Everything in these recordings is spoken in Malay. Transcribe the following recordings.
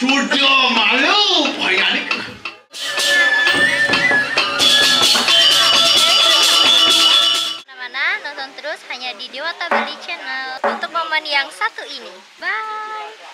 Sudah malu bayarik. Mana-mana nonton terus hanya di Dewata Bali Channel untuk momen yang satu ini. Bye.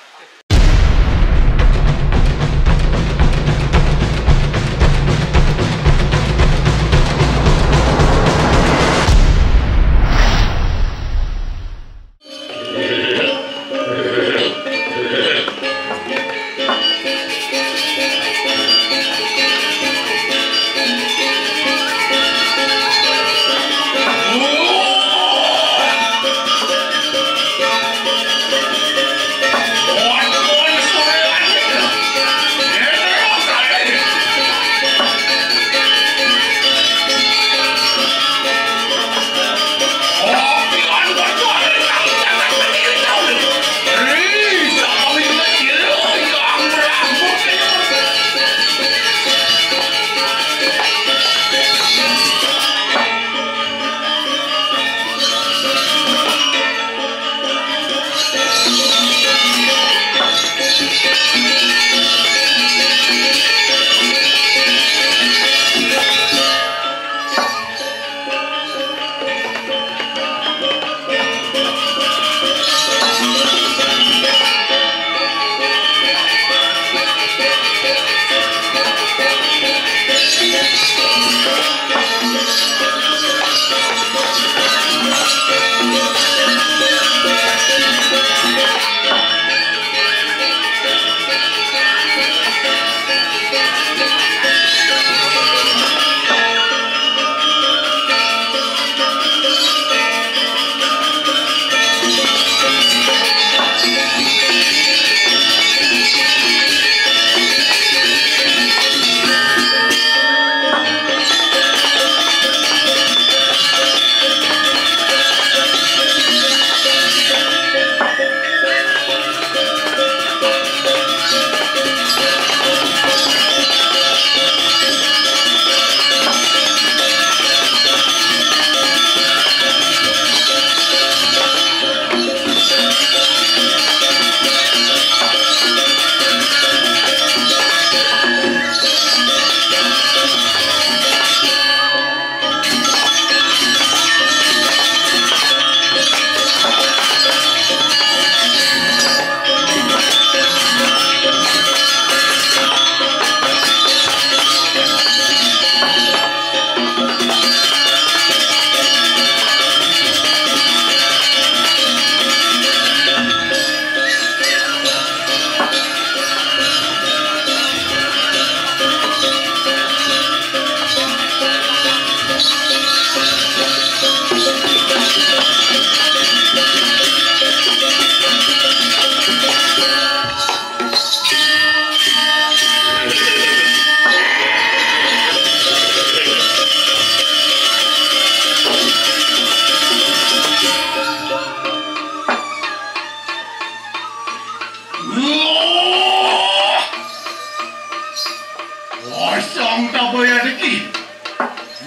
Kosong tak bayar lagi.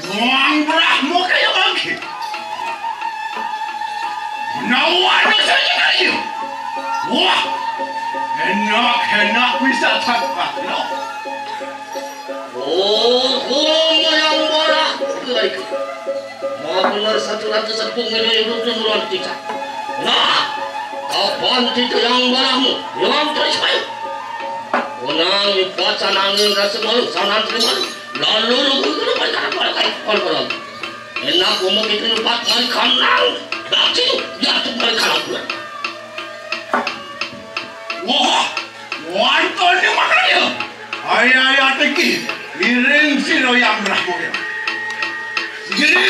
Ruang berahmu kayak bangkit. Nawan saja kayu. Wah, enak bisa cepat loh. Oh, yang marah baik. Mau benar 101 miliar rupiah nulan kita. Nah, kapan kita yang marahmu? Yang terus Unang ipacan angin rasa malu, sanan terima lalu rugi kena balik pada kain kol-kolam. Enak umum itu lepas balik kanang, nanti tu jatuh balik kanang pula. Wah, wanton ni makanya. Ayah teki, iring silo yang berahmu ya. Gini.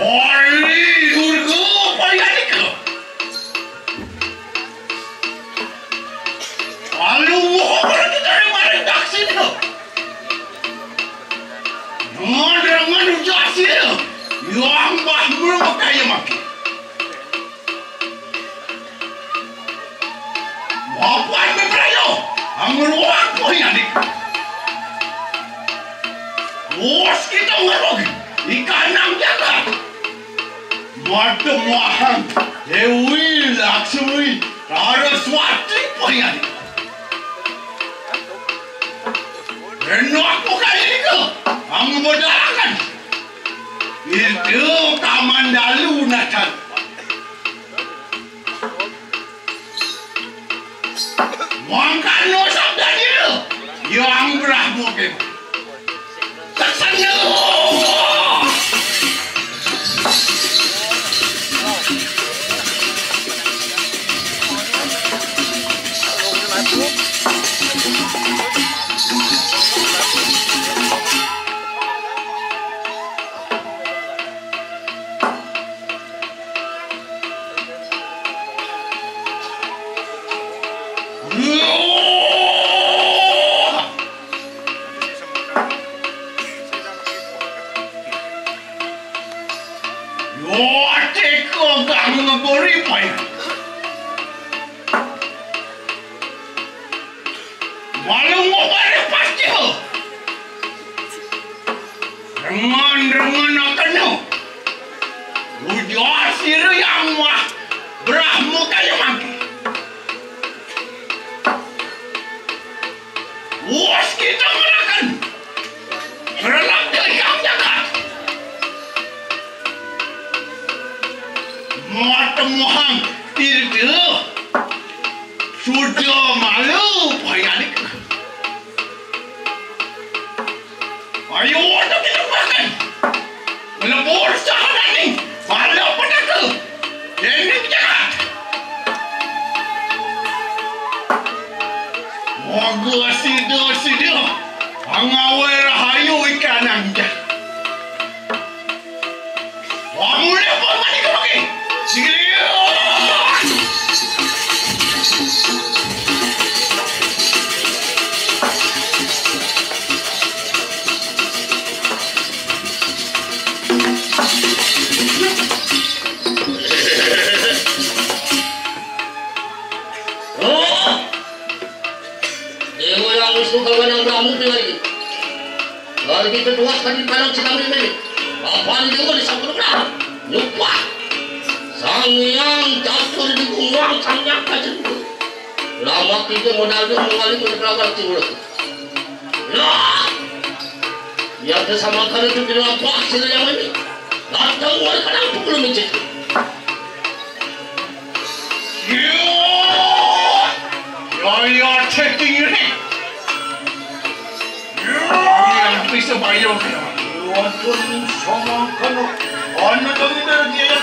Oli Durga payah ke? Lalu mohon kita yang taksi tu. Dengan ujasi yang bahmur makaya maki. Apa yang berlaku? Angguruan payah ni. Bos kita ngerogi. Ikan nang jaga. Mata mahang. Dewi Laksmi. Saraswati payah ni. Reno aku kaya ni ke? Ang berdalakan. Itu Kamandalu Nathan. Mangkano sabda dia. Yang berahmu ke. Taksana. Dengan akannya ujasir yang mah berahmu kaya maki. Was kita merakan relak yang jaga. Mata muhang tidak sudah malu payah ni. Ayo waktu kita makan. Melebur sahabat ni. Malah pada ke. Ini jahat. Moga sida. Angawai rahayu ikan anja. Wah mulai apa mandi ke lagi? Sikit. Kalau yang beramu lagi, kalau kita dua kali palang sedang ini, apa ni juga disambut berapa? Lupa. Sang yang jatuh di gunung sangat kacau. Lama kita modal tu mengalir ke belakang timur. Nah, yang bersama kali itu tidak apa sila yang ini. Datang wali kadang pukul mencet. Ya, checking ini. Yang bisa bayar kaya. Wajib sama kano. Anak kami dah dia.